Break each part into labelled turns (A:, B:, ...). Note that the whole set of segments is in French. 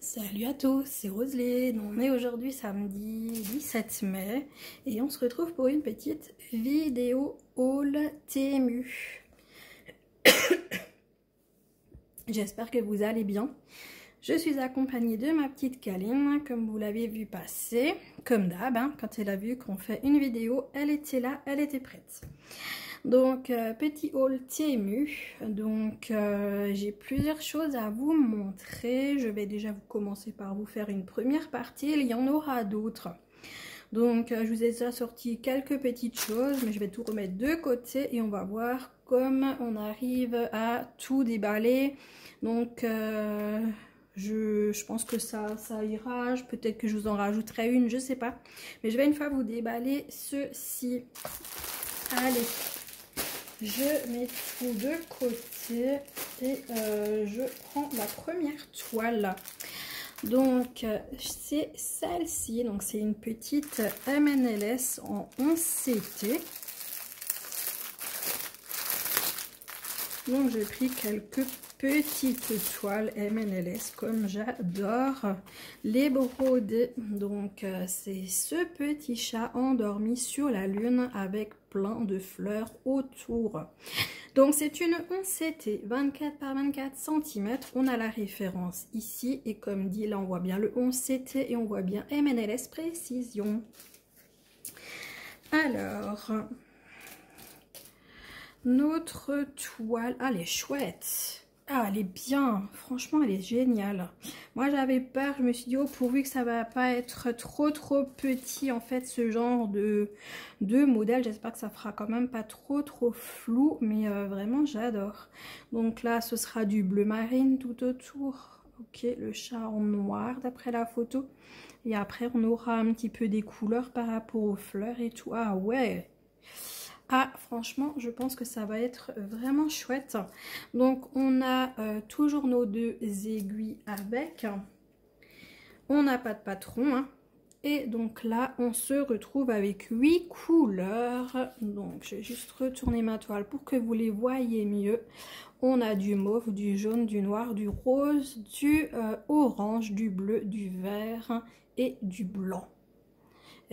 A: Salut à tous, c'est Roselyne. On est aujourd'hui samedi 17 mai et on se retrouve pour une petite vidéo haul Temu. J'espère que vous allez bien. Je suis accompagnée de ma petite Kaline, comme vous l'avez vu passer, comme d'hab, hein, quand elle a vu qu'on fait une vidéo, elle était là, elle était prête. Donc petit haul Temu, donc j'ai plusieurs choses à vous montrer. Je vais déjà vous commencer par vous faire une première partie, il y en aura d'autres. Donc je vous ai déjà sorti quelques petites choses, mais je vais tout remettre de côté et on va voir comment on arrive à tout déballer. Donc je pense que ça ira, peut-être que je vous en rajouterai une, je sais pas. Mais je vais une fois vous déballer ceci. Allez, je mets tout de côté et je prends la première toile. Donc c'est celle-ci, donc c'est une petite MNLS en 11CT. Donc j'ai pris quelques petites toiles MNLS comme j'adore les broder. Donc c'est ce petit chat endormi sur la lune avec plein de fleurs autour. Donc c'est une 11CT 24 par 24 cm. On a la référence ici et comme dit là on voit bien le 11CT et on voit bien MNLS précision. Alors notre toile, elle est chouette. Ah, elle est bien, franchement elle est géniale. Moi j'avais peur, je me suis dit oh pourvu que ça va pas être trop petit en fait ce genre de modèle. J'espère que ça fera quand même pas trop flou, mais vraiment j'adore. Donc là ce sera du bleu marine tout autour. Ok, le chat en noir d'après la photo. Et après on aura un petit peu des couleurs par rapport aux fleurs et tout. Ah ouais. Ah, franchement, je pense que ça va être vraiment chouette. Donc, on a toujours nos deux aiguilles avec. On n'a pas de patron. Hein. Et donc là, on se retrouve avec 8 couleurs. Donc, je vais juste retourner ma toile pour que vous les voyez mieux. On a du mauve, du jaune, du noir, du rose, du orange, du bleu, du vert et du blanc.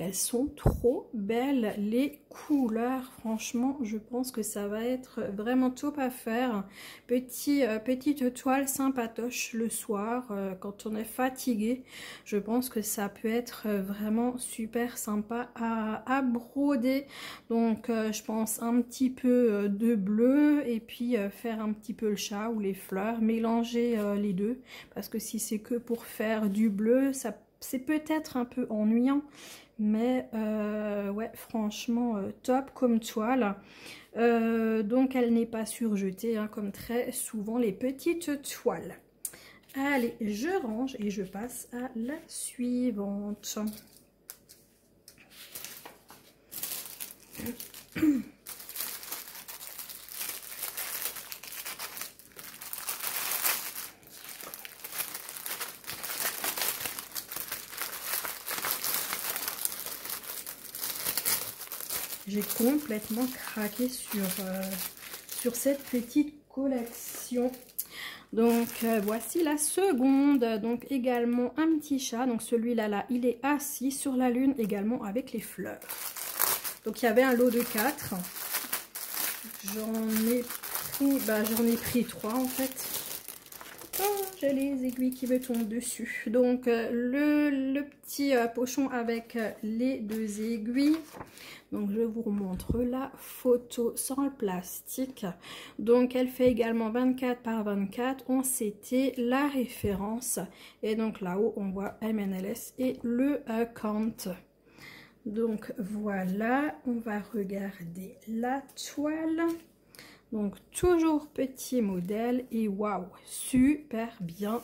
A: Elles sont trop belles, les couleurs. Franchement, je pense que ça va être vraiment top à faire. Petite toile sympatoche le soir, quand on est fatigué. Je pense que ça peut être vraiment super sympa à broder. Donc, je pense un petit peu de bleu et puis faire un petit peu le chat ou les fleurs. Mélanger les deux. Parce que si c'est que pour faire du bleu, c'est peut-être un peu ennuyant. Mais ouais, franchement top comme toile. Donc elle n'est pas surjetée, hein, comme très souvent les petites toiles. Allez, je range et je passe à la suivante. J'ai complètement craqué sur cette petite collection. Donc voici la seconde. Donc également un petit chat. Donc celui-là, il est assis sur la lune également avec les fleurs. Donc il y avait un lot de 4. J'en ai pris 3 en fait. Oh, j'ai les aiguilles qui me tombent dessus. Donc le petit pochon avec les 2 aiguilles. Donc je vous remontre la photo sans le plastique. Donc elle fait également 24 par 24. On s'était la référence. Et donc là-haut on voit MNLS et le Kant. Donc voilà, on va regarder la toile. Donc toujours petit modèle et waouh, super bien.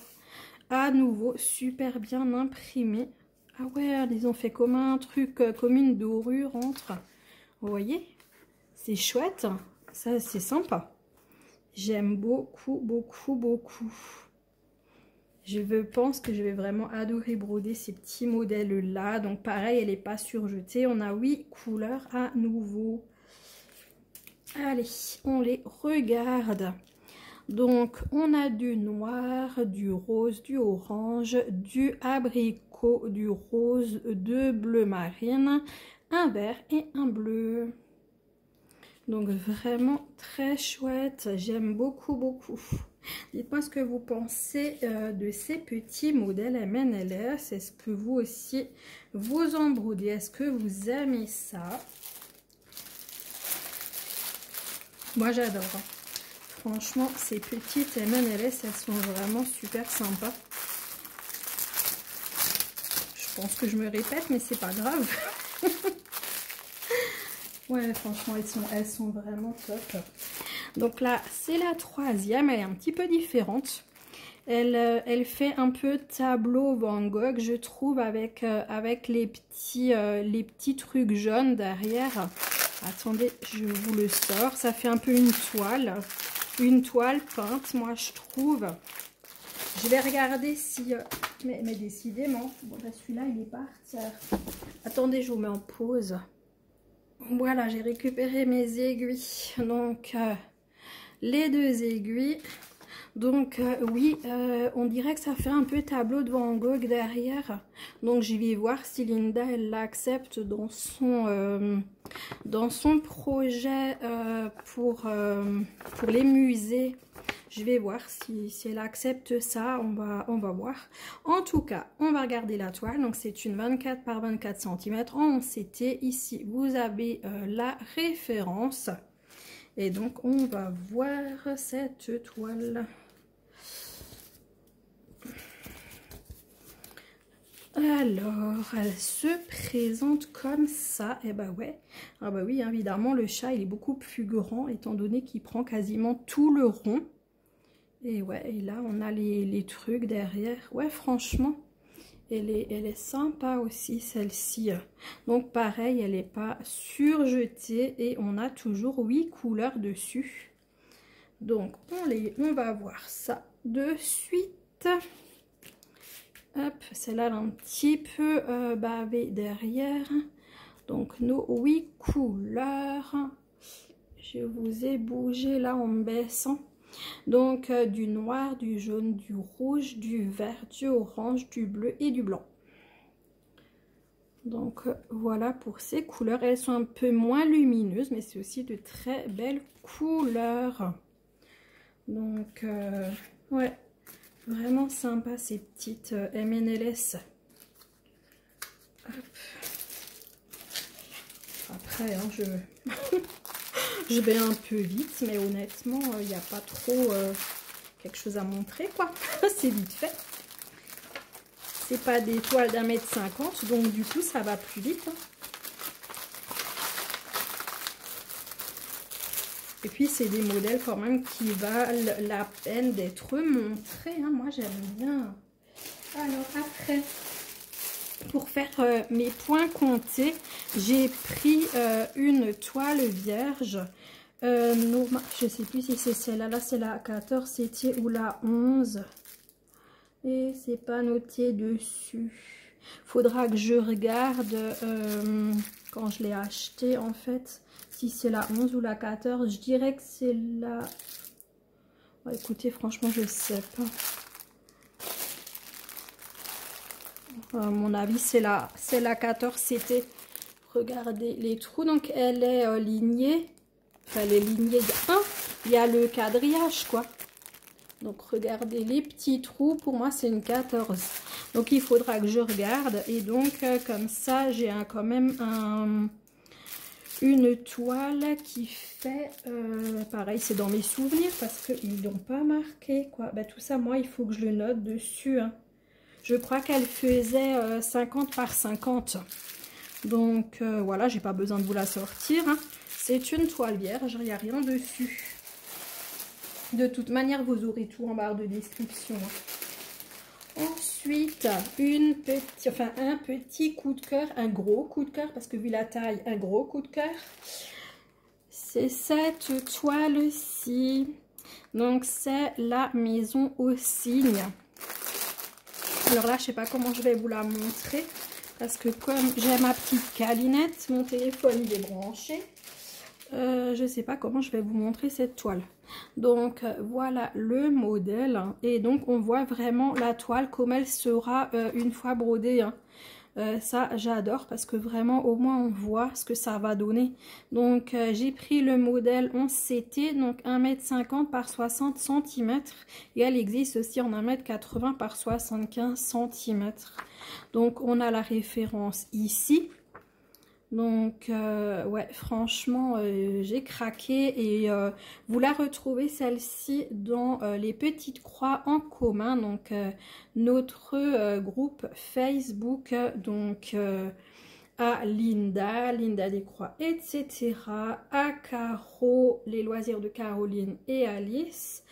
A: À nouveau, super bien imprimé. Ah ouais, ils ont fait comme un truc, comme une dorure entre. Vous voyez? C'est chouette. Ça, c'est sympa. J'aime beaucoup. Je pense que je vais vraiment adorer broder ces petits modèles-là. Donc pareil, elle n'est pas surjetée. On a 8 couleurs à nouveau. Allez, on les regarde. Donc, on a du noir, du rose, du orange, du abricot, du rose, de bleu marine, un vert et un bleu. Donc, vraiment très chouette. J'aime beaucoup, beaucoup. Dites-moi ce que vous pensez de ces petits modèles MNLS. Est-ce que vous aussi, vous en brodez? Est-ce que vous aimez ça? Moi, j'adore. Franchement, ces petites MNLS, elles sont vraiment super sympas. Je pense que je me répète, mais c'est pas grave. Ouais, franchement, elles sont vraiment top. Donc là, c'est la troisième. Elle est un petit peu différente. Elle fait un peu tableau Van Gogh, je trouve, avec les petits trucs jaunes derrière. Attendez, je vous le sors. Ça fait un peu une toile peinte, moi je trouve. Je vais regarder si... mais décidément, bon, ben celui-là il est par terre. Attendez, je vous mets en pause. Voilà, j'ai récupéré mes aiguilles. Donc, les deux aiguilles. Donc, oui, on dirait que ça fait un peu tableau de Van Gogh derrière. Donc, je vais voir si Linda, elle l'accepte dans son projet pour les musées. Je vais voir si elle accepte ça, on va voir. En tout cas, on va regarder la toile. Donc, c'est une 24 par 24 cm en CT. Ici, vous avez la référence. Et donc, on va voir cette toile. Alors, elle se présente comme ça. Et bah ouais, ah bah oui, évidemment, le chat, il est beaucoup plus grand, étant donné qu'il prend quasiment tout le rond. Et ouais, et là, on a les trucs derrière. Ouais, franchement, elle est sympa aussi, celle-ci. Donc, pareil, elle n'est pas surjetée. Et on a toujours 8 couleurs dessus. Donc, on va voir ça de suite. Hop, celle-là, un petit peu bavée derrière. Donc, nos 8 couleurs. Je vous ai bougé là en baissant. Donc, du noir, du jaune, du rouge, du vert, du orange, du bleu et du blanc. Donc, voilà pour ces couleurs. Elles sont un peu moins lumineuses, mais c'est aussi de très belles couleurs. Donc, ouais. Vraiment sympa ces petites MNLS. Hop. Après, hein, je vais un peu vite, mais honnêtement, il n'y a pas trop quelque chose à montrer, quoi. C'est vite fait. C'est pas des toiles d'1,50 m, donc du coup, ça va plus vite. Hein. Et puis, c'est des modèles quand même qui valent la peine d'être montrés. Hein. Moi, j'aime bien. Alors, après, pour faire mes points comptés, j'ai pris une toile vierge. Je ne sais plus si c'est celle-là. Là, c'est la 14 CT ou la 11. Et c'est pas noté dessus. Faudra que je regarde quand je l'ai acheté, en fait. Si c'est la 11 ou la 14, je dirais que c'est la... Oh, écoutez, franchement, je sais pas. À mon avis, c'est la 14 CT. Regardez les trous. Donc, elle est lignée. Enfin, elle est lignée. Il y a le quadrillage, quoi. Donc, regardez les petits trous. Pour moi, c'est une 14. Donc, il faudra que je regarde. Et donc, comme ça, j'ai quand même une toile qui fait... pareil, c'est dans mes souvenirs parce qu'ils n'ont pas marqué, quoi. Ben, tout ça, moi, il faut que je le note dessus. Hein. Je crois qu'elle faisait 50 par 50. Donc, voilà, j'ai pas besoin de vous la sortir. Hein. C'est une toile vierge, il n'y a rien dessus. De toute manière, vous aurez tout en barre de description. Ensuite, un petit coup de cœur, un gros coup de cœur, parce que vu la taille, un gros coup de cœur. C'est cette toile-ci. Donc, c'est la maison aux cygnes. Alors là, je sais pas comment je vais vous la montrer, parce que comme j'ai ma petite câlinette, mon téléphone il est branché. je sais pas comment je vais vous montrer cette toile. Donc voilà le modèle, et donc on voit vraiment la toile comme elle sera une fois brodée, hein. Ça j'adore parce que vraiment au moins on voit ce que ça va donner. Donc j'ai pris le modèle 11CT, donc 1,50 m par 60 cm, et elle existe aussi en 1,80 m par 75 cm. Donc on a la référence ici. Donc ouais, franchement j'ai craqué, et vous la retrouvez celle-ci dans les petites croix en commun, donc notre groupe Facebook, donc à Linda des Croix, etc., à Caro, les loisirs de Caroline et Alice,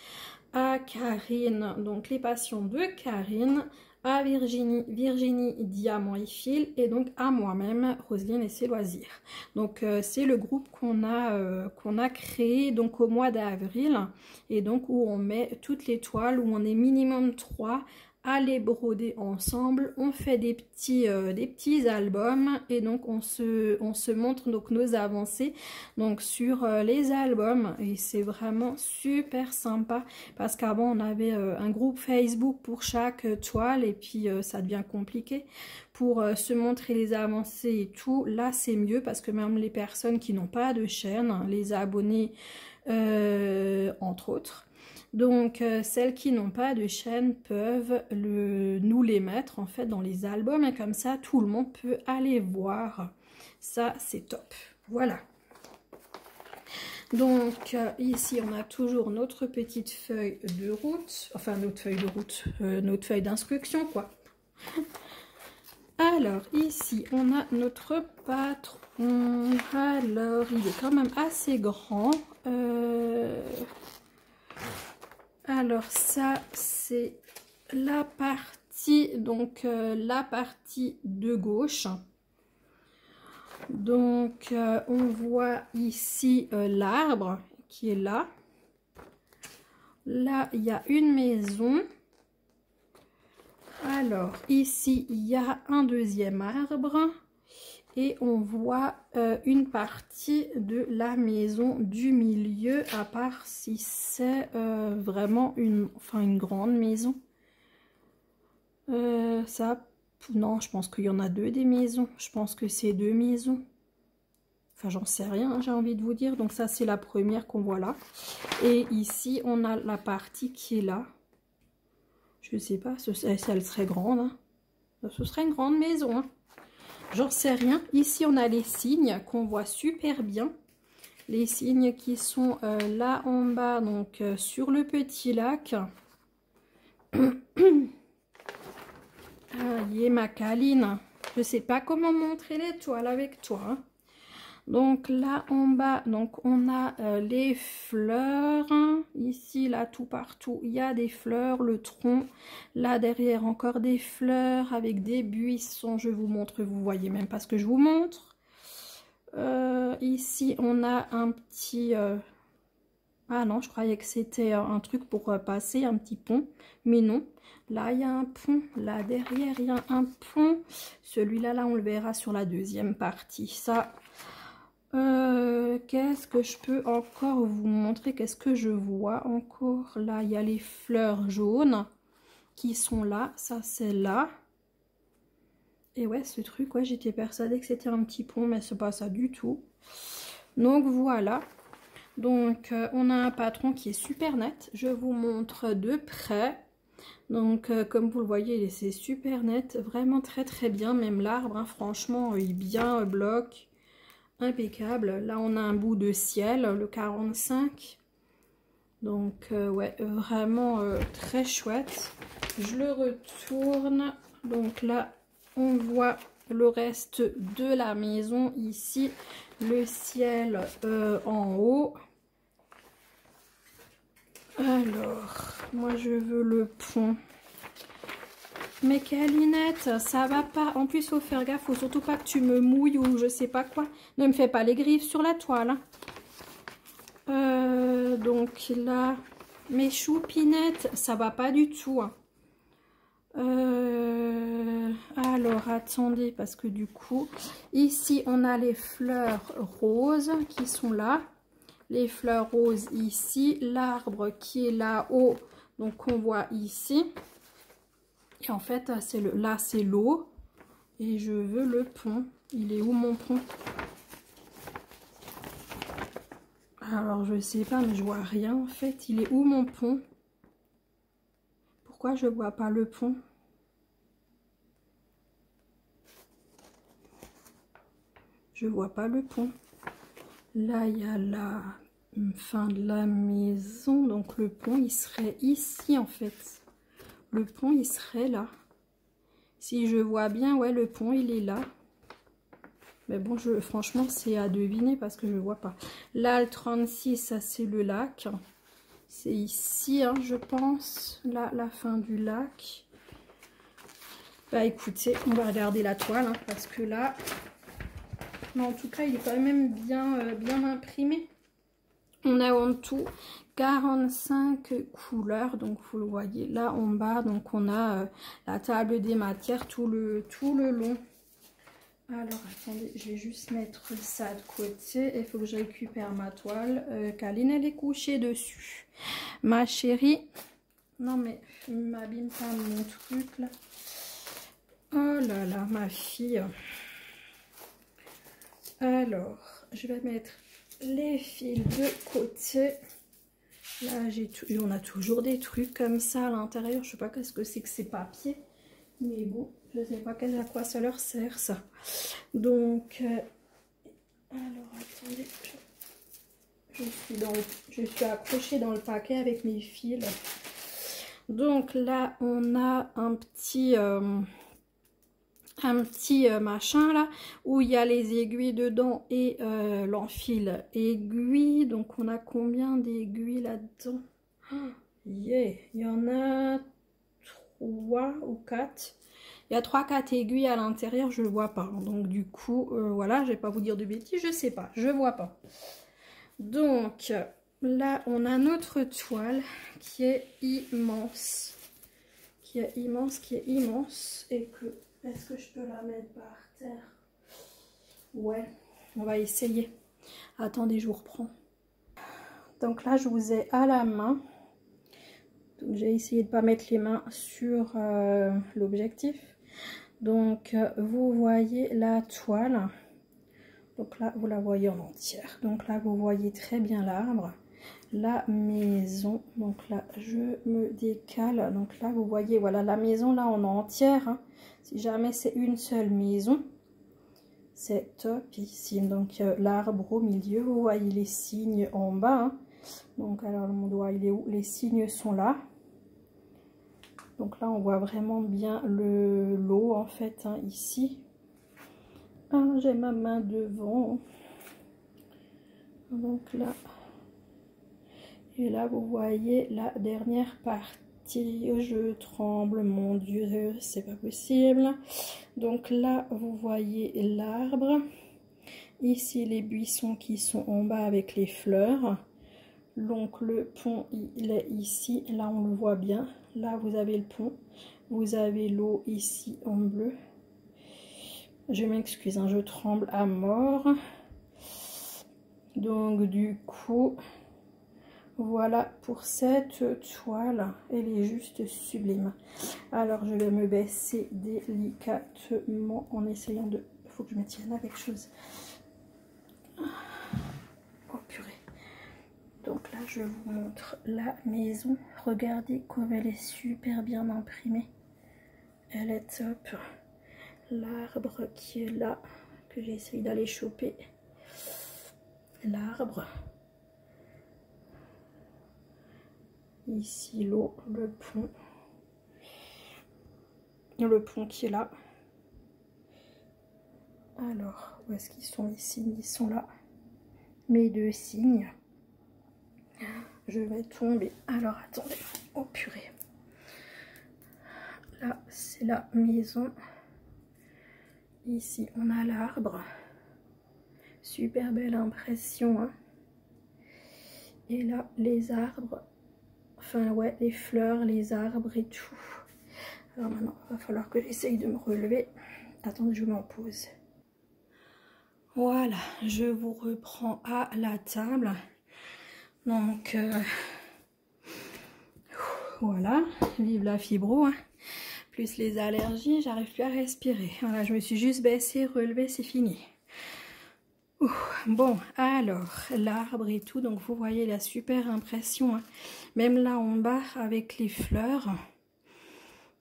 A: à Karine, donc les passions de Karine, à Virginie Diamant et Fil, et donc à moi-même, Roselyne et ses loisirs. Donc c'est le groupe qu'on a créé donc au mois d'avril, et donc où on met toutes les toiles, où on est minimum 3 à les broder ensemble. On fait des petits albums, et donc on se montre donc nos avancées donc sur les albums, et c'est vraiment super sympa parce qu'avant on avait un groupe Facebook pour chaque toile, et puis ça devient compliqué pour se montrer les avancées et tout. Là c'est mieux parce que même les personnes qui n'ont pas de chaîne, les abonnés entre autres, donc celles qui n'ont pas de chaîne peuvent nous les mettre en fait dans les albums, et comme ça tout le monde peut aller voir. Ça c'est top. Voilà. Donc ici on a toujours notre petite feuille de route, enfin notre feuille de route, notre feuille d'instruction quoi. Alors ici on a notre patron. Alors il est quand même assez grand. Alors ça c'est la partie, donc la partie de gauche. Donc on voit ici l'arbre qui est là. Là il y a une maison. Alors ici il y a un deuxième arbre. Et on voit une partie de la maison du milieu, à part si c'est vraiment une grande maison. Non, je pense qu'il y en a deux des maisons. Je pense que c'est deux maisons. Enfin, j'en sais rien, hein, j'ai envie de vous dire. Donc ça, c'est la première qu'on voit là. Et ici, on a la partie qui est là. Je sais pas, elle serait grande. Hein. Ce serait une grande maison, hein. J'en sais rien. Ici, on a les signes qu'on voit super bien. Les signes qui sont là en bas, donc sur le petit lac. Ah, y est ma câline. Je sais pas comment montrer les toiles avec toi. Hein. Donc là en bas, donc on a les fleurs. Ici, là, tout partout, il y a des fleurs, le tronc. Là derrière, encore des fleurs avec des buissons. Je vous montre, vous voyez même pas ce que je vous montre. Ici, on a un petit... Ah non, je croyais que c'était un truc pour passer, un petit pont. Mais non. Là, il y a un pont. Là, derrière, il y a un pont. Celui-là, là, on le verra sur la deuxième partie. Ça... qu'est-ce que je peux encore vous montrer? Qu'est-ce que je vois encore? Là, il y a les fleurs jaunes qui sont là. Ça, c'est là. Et ouais, ce truc, ouais, j'étais persuadée que c'était un petit pont, mais c'est pas ça du tout. Donc, voilà. Donc, on a un patron qui est super net. Je vous montre de près. Donc, comme vous le voyez, c'est super net. Vraiment très, très bien. Même l'arbre, hein, franchement, il est bien bloc. Impeccable. Là on a un bout de ciel, le 45. Donc ouais, vraiment très chouette. Je le retourne. Donc là on voit le reste de la maison. Ici le ciel en haut. Alors moi je veux le pont. Mais Calinette, ça va pas. En plus, faut faire gaffe, faut surtout pas que tu me mouilles ou je sais pas quoi. Ne me fais pas les griffes sur la toile. Hein. Donc là, mes choupinettes, ça va pas du tout. Hein. Alors, attendez, parce que du coup, ici, on a les fleurs roses qui sont là. les fleurs roses ici, l'arbre qui est là-haut, donc on voit ici. Et en fait, là c'est l'eau et je veux le pont. Il est où mon pont? Alors je sais pas, mais je vois rien en fait. Il est où mon pont? Pourquoi je vois pas le pont? Je vois pas le pont. Là, il y a la fin de la maison. Donc, le pont, il serait ici, en fait. Le pont, il serait là. Si je vois bien, ouais, le pont, il est là. Mais bon, franchement, c'est à deviner parce que je ne vois pas. Là, le 36, ça, c'est le lac. C'est ici, hein, je pense. Là, la fin du lac. Bah, écoutez, on va regarder la toile, hein, parce que là... Mais en tout cas, il est quand même bien imprimé. On a en tout 45 couleurs. Donc, vous le voyez là en bas. Donc, on a la table des matières tout le long. Alors, attendez, je vais juste mettre ça de côté. Il faut que je récupère ma toile. Kaline, elle est couchée dessus. Ma chérie. Non, mais je m'abîme pas mon truc, là. Oh là là, ma fille. Alors, je vais mettre les fils de côté. Là, on a toujours des trucs comme ça à l'intérieur. Je sais pas qu'est-ce que c'est que mais bon, je sais pas à quoi ça leur sert, ça. Donc, alors, attendez. Je suis accrochée dans le paquet avec mes fils. Donc, là, on a un petit machin là où il y a les aiguilles dedans et l'enfil aiguille. Donc on a combien d'aiguilles là-dedans? Il y en a 3 ou 4. Il y a 3-4 aiguilles à l'intérieur, je ne vois pas. Donc du coup, voilà, je vais pas vous dire de bêtises, je sais pas, je vois pas. Donc là, on a notre toile qui est immense. Qui est immense et que... Est-ce que je peux la mettre par terre? Ouais, on va essayer. Attendez, je vous reprends. Donc là, je vous ai à la main. J'ai essayé de ne pas mettre les mains sur l'objectif. Donc, vous voyez la toile. Donc là, vous la voyez en entière. Donc là, vous voyez très bien l'arbre. La maison. Donc là, je me décale. Donc là, vous voyez, voilà, la maison là en entière. Hein. Si jamais c'est une seule maison, c'est top ici. Donc l'arbre au milieu, vous voyez les signes en bas. Hein. Donc alors mon doigt, il est où? Les signes sont là. Donc là, on voit vraiment bien l'eau en fait, hein, ici. Ah, j'ai ma main devant. Donc là. Et là, vous voyez la dernière partie. Je tremble, mon Dieu, c'est pas possible. Donc là, vous voyez l'arbre. Ici, les buissons qui sont en bas avec les fleurs. Donc le pont, il est ici. Là, on le voit bien. Là, vous avez le pont. Vous avez l'eau ici en bleu. Je m'excuse, hein, je tremble à mort. Donc du coup... Voilà pour cette toile, elle est juste sublime. Alors je vais me baisser délicatement en essayant de... Il faut que je me tienne à quelque chose. Oh purée. Donc là je vous montre la maison. Regardez comme elle est super bien imprimée. Elle est top. L'arbre qui est là, que j'essaye d'aller choper. L'arbre. Ici l'eau, le pont qui est là. Alors, où est-ce qu'ils sont les signes? Ils sont là. Mes deux signes. Je vais tomber. Alors, attendez. Oh purée. Là, c'est la maison. Ici, on a l'arbre. Super belle impression. Hein. Et là, les arbres. Enfin, ouais, les fleurs, les arbres et tout. Alors maintenant, il va falloir que j'essaye de me relever. Attendez, je m'en pose. Voilà, je vous reprends à la table. Donc, voilà, vive la fibro, hein. Plus les allergies, j'arrive plus à respirer. Voilà, je me suis juste baissée, relevée, c'est fini. Bon, alors, l'arbre et tout, donc vous voyez la super impression, hein. Même là en bas, avec les fleurs,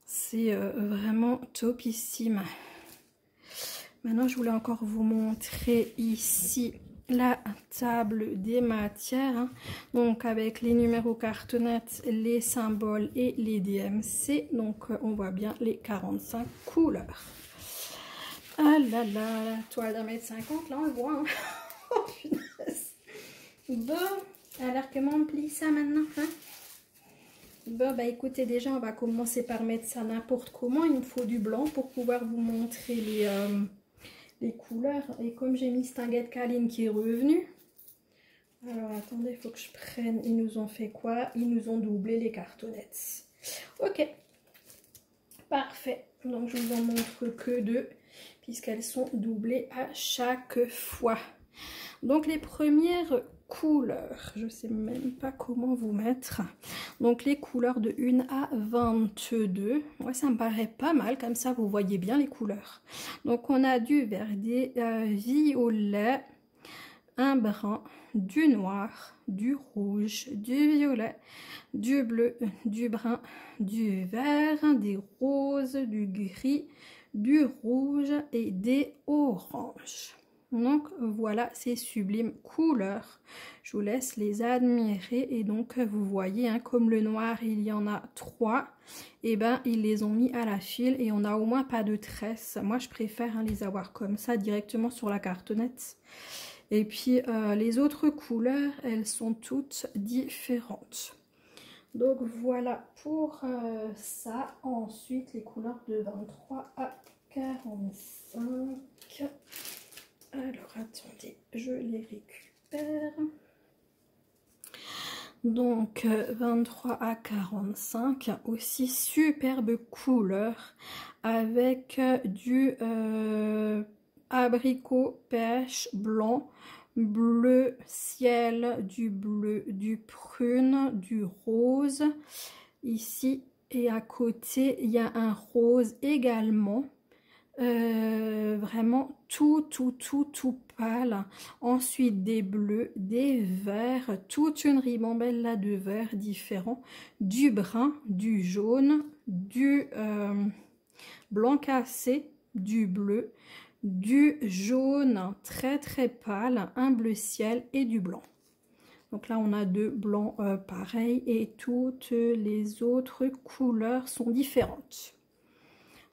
A: c'est vraiment topissime. Maintenant, je voulais encore vous montrer ici la table des matières, hein. Donc avec les numéros cartonnettes, les symboles et les DMC. Donc on voit bien les 45 couleurs. Ah là là, la toile d'1,50 m, là on le voit, hein. Oh punaise. Bon, alors comment on plie ça maintenant, hein? Bon, bah écoutez, déjà on va commencer par mettre ça n'importe comment. Il me faut du blanc pour pouvoir vous montrer les couleurs. Et comme j'ai mis Stinguette Caline qui est revenu, alors attendez, il faut que je prenne. Ils nous ont fait quoi? Ils nous ont doublé les cartonnettes. Ok, parfait. Donc je vous en montre que deux, puisqu'elles sont doublées à chaque fois. Donc les premières couleurs, je sais même pas comment vous mettre. Donc les couleurs de 1 à 22. Ouais, ça me paraît pas mal, comme ça vous voyez bien les couleurs. Donc on a du vert, des violets, un brun, du noir, du rouge, du violet, du bleu, du brun, du vert, des roses, du gris, du rouge et des oranges. Donc voilà ces sublimes couleurs. Je vous laisse les admirer. Et donc vous voyez, hein, comme le noir il y en a 3, et ben ils les ont mis à la file et on a au moins pas de tresse. Moi je préfère, hein, les avoir comme ça directement sur la cartonnette. Et puis les autres couleurs, elles sont toutes différentes. Donc voilà pour ça. Ensuite les couleurs de 23 à 45. Alors attendez, je les récupère. Donc 23 à 45, aussi superbe couleur avec du abricot, pêche, blanc, bleu ciel, du bleu, du prune, du rose. Ici et à côté, il y a un rose également. Vraiment tout pâle. Ensuite des bleus, des verts, toute une ribambelle là de verts différents, du brun, du jaune, du blanc cassé, du bleu, du jaune très pâle, un bleu ciel et du blanc. Donc là on a deux blancs pareils et toutes les autres couleurs sont différentes.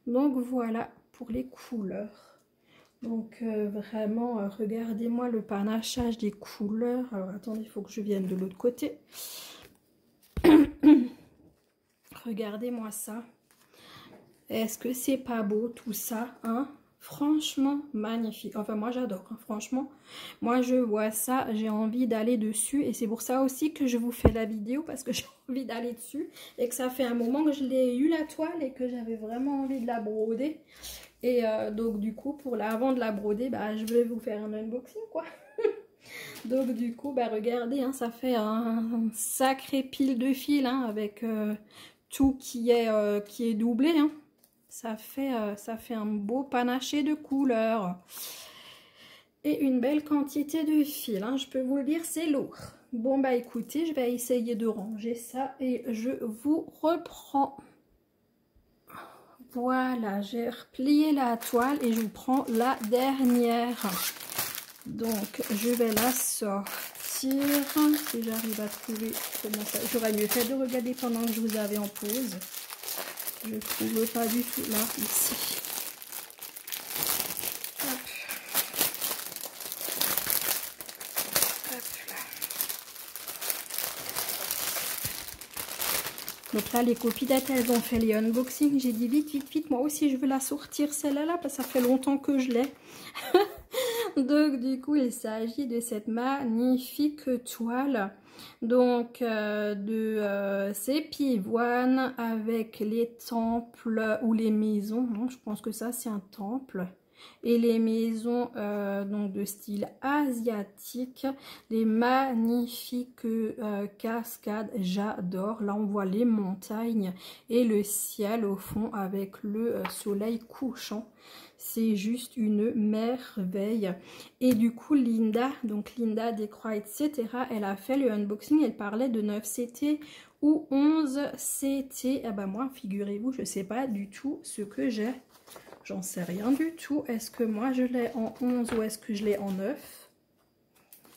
A: Donc voilà pour les couleurs. Donc vraiment regardez-moi le panachage des couleurs. Alors attendez, il faut que je vienne de l'autre côté. Regardez-moi ça. Est-ce que c'est pas beau tout ça, hein? Franchement magnifique. Enfin moi j'adore, hein. Franchement moi je vois ça, j'ai envie d'aller dessus et c'est pour ça aussi que je vous fais la vidéo, parce que j'ai envie d'aller dessus et que ça fait un moment que je l'ai eu la toile et que j'avais vraiment envie de la broder. Et donc du coup pour avant de la broder, bah, je vais vous faire un unboxing quoi. Donc du coup bah regardez, hein, ça fait un sacré pile de fil, hein, avec tout qui est doublé, hein. Ça fait un beau panaché de couleurs. Et une belle quantité de fil, hein, je peux vous le dire, c'est lourd. Bon bah écoutez, je vais essayer de ranger ça et je vous reprends. Voilà, j'ai replié la toile et je vous prends la dernière. Donc je vais la sortir. Si j'arrive à trouver comment ça. J'aurais mieux fait de regarder pendant que je vous avais en pause. Je ne trouve pas du tout là, ici. Hop. Hop là. Donc là, les copinettes, elles ont fait les unboxings. J'ai dit vite, moi aussi je veux la sortir celle-là, parce que ça fait longtemps que je l'ai. Donc du coup, il s'agit de cette magnifique toile. Donc c'est pivoine avec les temples ou les maisons. Non, je pense que ça c'est un temple. Et les maisons donc de style asiatique, les magnifiques cascades, j'adore. Là on voit les montagnes et le ciel au fond avec le soleil couchant. C'est juste une merveille. Et du coup Linda, donc Linda Décroix etc, elle a fait le unboxing, elle parlait de 9 CT ou 11 CT. Eh ben moi figurez-vous, je sais pas du tout ce que j'ai. J'en sais rien du tout. Est-ce que moi je l'ai en 11 ou est-ce que je l'ai en 9?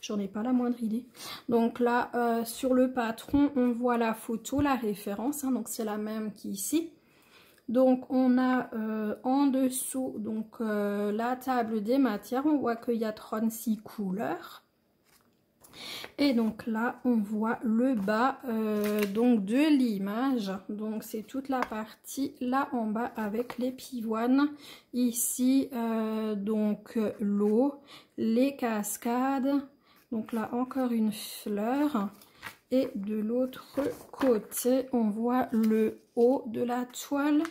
A: J'en ai pas la moindre idée. Donc là, sur le patron, on voit la photo, la référence. Hein, donc c'est la même qu'ici. Donc on a en dessous donc la table des matières. On voit qu'il y a 36 couleurs. Et donc là on voit le bas donc de l'image. Donc c'est toute la partie là en bas avec les pivoines. Ici donc l'eau, les cascades. Donc là encore une fleur. Et de l'autre côté on voit le haut de la toile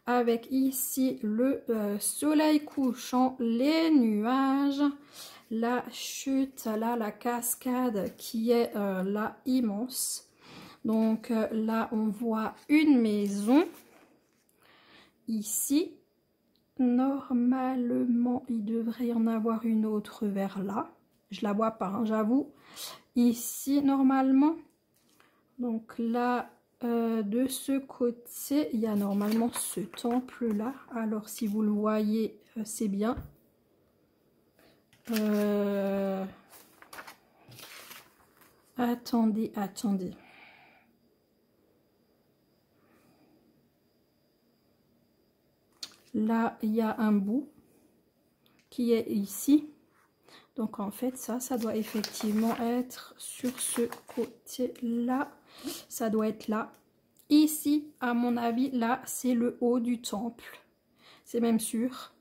A: avec ici le soleil couchant, les nuages, la chute, là la cascade qui est là immense. Donc là on voit une maison. Ici normalement il devrait y en avoir une autre vers là. Je la vois pas, hein, j'avoue. Ici normalement. Donc là de ce côté il y a normalement ce temple là. Alors si vous le voyez c'est bien. Attendez. Là, il y a un bout qui est ici. Donc, en fait, ça doit effectivement être sur ce côté-là. Ça doit être là. Ici, à mon avis, là, c'est le haut du temple. C'est même sûr.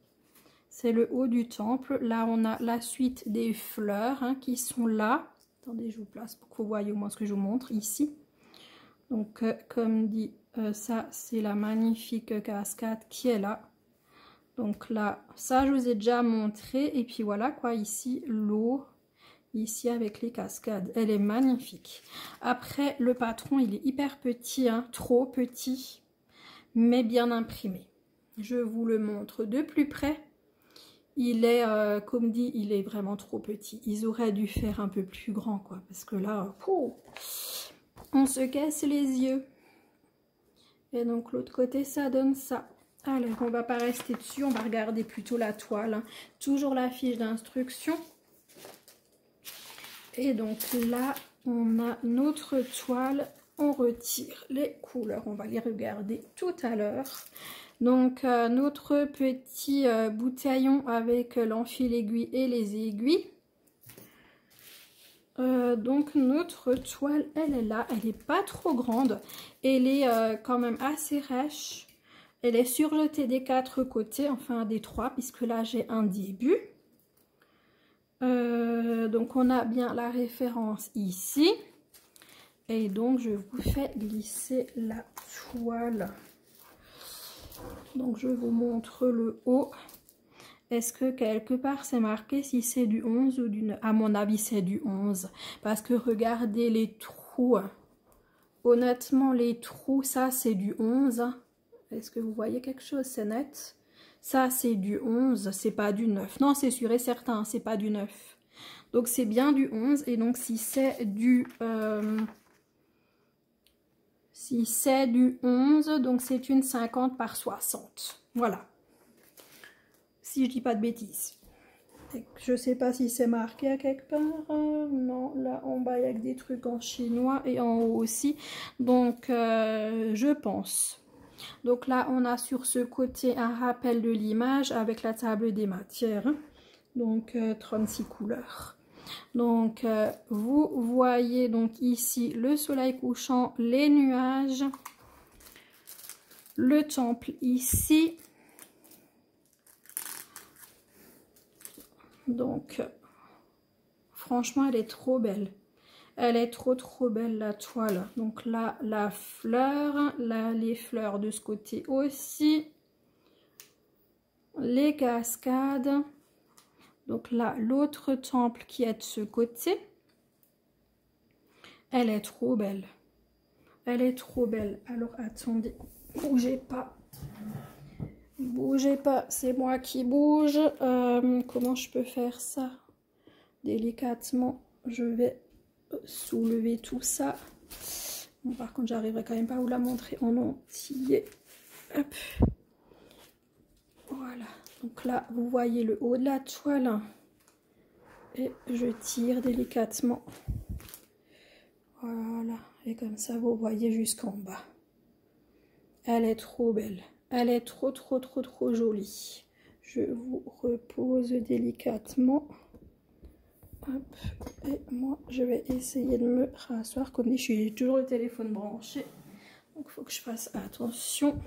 A: C'est le haut du temple. Là, on a la suite des fleurs hein, qui sont là. Attendez, je vous place pour que vous voyez au moins ce que je vous montre ici. Donc, comme dit, ça, c'est la magnifique cascade qui est là. Donc là, ça, je vous ai déjà montré. Et puis voilà, quoi, ici, l'eau. Ici, avec les cascades. Elle est magnifique. Après, le patron, il est hyper petit, hein, trop petit, mais bien imprimé. Je vous le montre de plus près. Il est, comme dit, il est vraiment trop petit. Ils auraient dû faire un peu plus grand, quoi. Parce que là, on se casse les yeux. Et donc, l'autre côté, ça donne ça. Alors, on va pas rester dessus. On va regarder plutôt la toile. Hein. Toujours la fiche d'instruction. Et donc, là, on a notre toile. On retire les couleurs. On va les regarder tout à l'heure. Donc notre petit bouteillon avec l'enfil aiguille et les aiguilles. Donc notre toile, elle est là, elle n'est pas trop grande. Elle est quand même assez rêche. Elle est surjetée des 4 côtés, enfin des 3, puisque là j'ai un début. Donc on a bien la référence ici. Et donc je vous fais glisser la toile. Donc je vous montre le haut. Est-ce que quelque part c'est marqué si c'est du 11 ou du 9? À mon avis c'est du 11. Parce que regardez les trous. Honnêtement les trous, ça c'est du 11. Est-ce que vous voyez quelque chose? C'est net. Ça c'est du 11, c'est pas du 9. Non, c'est sûr et certain, c'est pas du 9. Donc c'est bien du 11. Et donc si c'est du... Si c'est du 11, donc c'est une 50 par 60. Voilà. Si je dis pas de bêtises. Je sais pas si c'est marqué à quelque part. Non, là en bas il y a que des trucs en chinois et en haut aussi. Donc je pense. Donc là on a sur ce côté un rappel de l'image avec la table des matières. Donc 36 couleurs. Donc vous voyez donc ici le soleil couchant, les nuages, le temple ici. Donc franchement elle est trop belle. Elle est trop belle la toile. Donc là la fleur, là les fleurs de ce côté aussi. les cascades. Donc là, l'autre temple qui est de ce côté. Elle est trop belle. Elle est trop belle. Alors, attendez. Bougez pas. Bougez pas. C'est moi qui bouge. Comment je peux faire ça? Délicatement, je vais soulever tout ça. Bon, par contre, j'arriverai quand même pas à vous la montrer en entier. Hop. Voilà. Donc là, vous voyez le haut de la toile. Et je tire délicatement. Voilà. Et comme ça, vous voyez jusqu'en bas. Elle est trop belle. Elle est trop jolie. Je vous repose délicatement. Hop. Et moi, je vais essayer de me rasseoir. Comme dit, je suis toujours le téléphone branché. Donc, il faut que je fasse attention.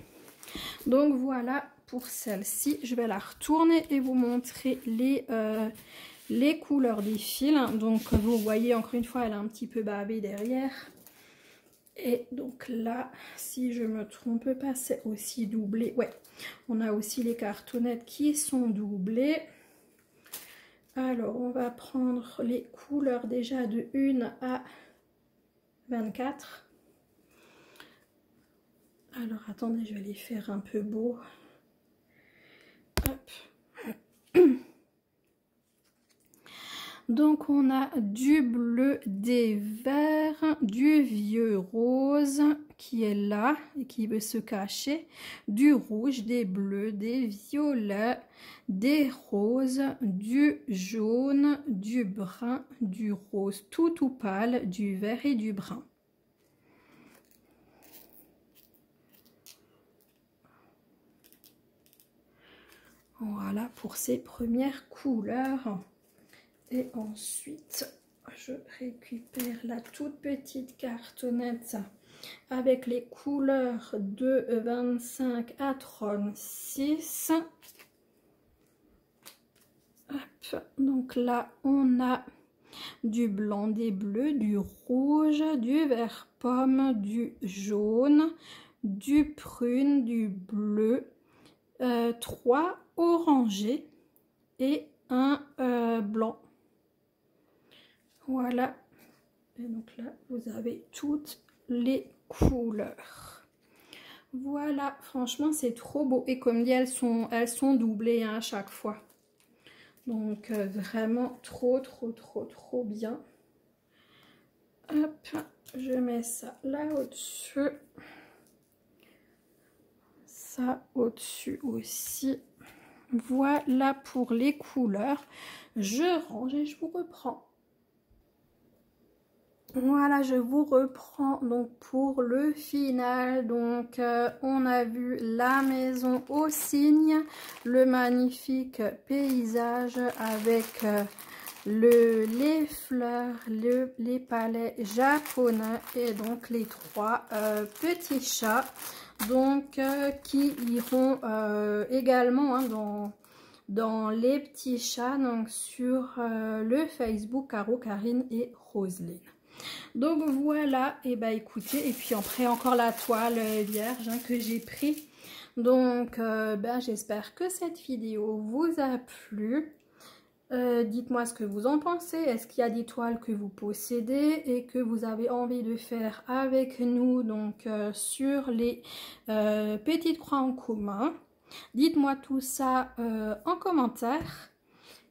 A: Donc, voilà pour celle-ci. Je vais la retourner et vous montrer les couleurs des fils. Donc, vous voyez, encore une fois, elle est un petit peu bavée derrière. Et donc là, si je me trompe pas, c'est aussi doublé. Ouais, on a aussi les cartonnettes qui sont doublées. Alors, on va prendre les couleurs déjà de 1 à 24. Alors, attendez, je vais les faire un peu beaux. Hop. Donc, on a du bleu, des verts, du vieux rose qui est là et qui veut se cacher, du rouge, des bleus, des violets, des roses, du jaune, du brun, du rose tout pâle, du vert et du brun. Voilà pour ces premières couleurs. Et ensuite, je récupère la toute petite cartonnette avec les couleurs de 25 à 36. Hop. Donc là, on a du blanc, des bleus, du rouge, du vert pomme, du jaune, du prune, du bleu, 3 orangés et un blanc. Voilà. Et donc là, vous avez toutes les couleurs. Voilà, franchement, c'est trop beau. Et comme dit, elles sont doublées hein, à chaque fois. Donc, vraiment trop bien. Hop, je mets ça là au-dessus. Ça au-dessus aussi. Voilà pour les couleurs. Je range et je vous reprends. Voilà, je vous reprends donc pour le final. Donc, on a vu la maison au cygne, le magnifique paysage avec les fleurs, les palais japonais et donc les 3 petits chats donc qui iront également hein, dans les petits chats donc sur le Facebook Caro, Karine et Roselyne. Donc voilà, et bah écoutez, et puis après encore la toile vierge hein, que j'ai pris. Donc j'espère que cette vidéo vous a plu. Dites-moi ce que vous en pensez. Est-ce qu'il y a des toiles que vous possédez et que vous avez envie de faire avec nous donc sur les petites croix en commun? Dites-moi tout ça en commentaire.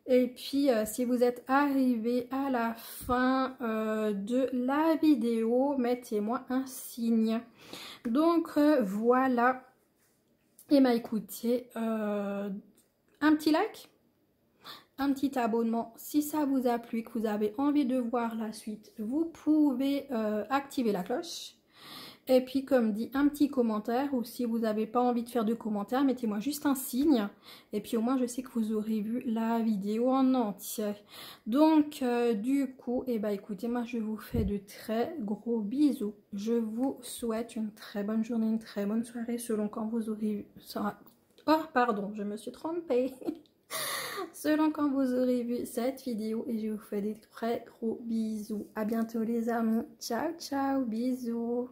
A: Et puis, si vous êtes arrivé à la fin de la vidéo, mettez-moi un signe. Donc, voilà. Et bah, écoutez, un petit like, un petit abonnement. Si ça vous a plu et que vous avez envie de voir la suite, vous pouvez activer la cloche. Et puis, comme dit, un petit commentaire, ou si vous n'avez pas envie de faire de commentaire, mettez-moi juste un signe. Et puis, au moins, je sais que vous aurez vu la vidéo en entier. Donc, du coup, et bah, écoutez, moi, je vous fais de très gros bisous. Je vous souhaite une très bonne journée, une très bonne soirée, selon quand vous aurez vu... Oh, pardon, je me suis trompée. Selon quand vous aurez vu cette vidéo. Et je vous fais des très gros bisous. À bientôt, les amis. Ciao, ciao, bisous.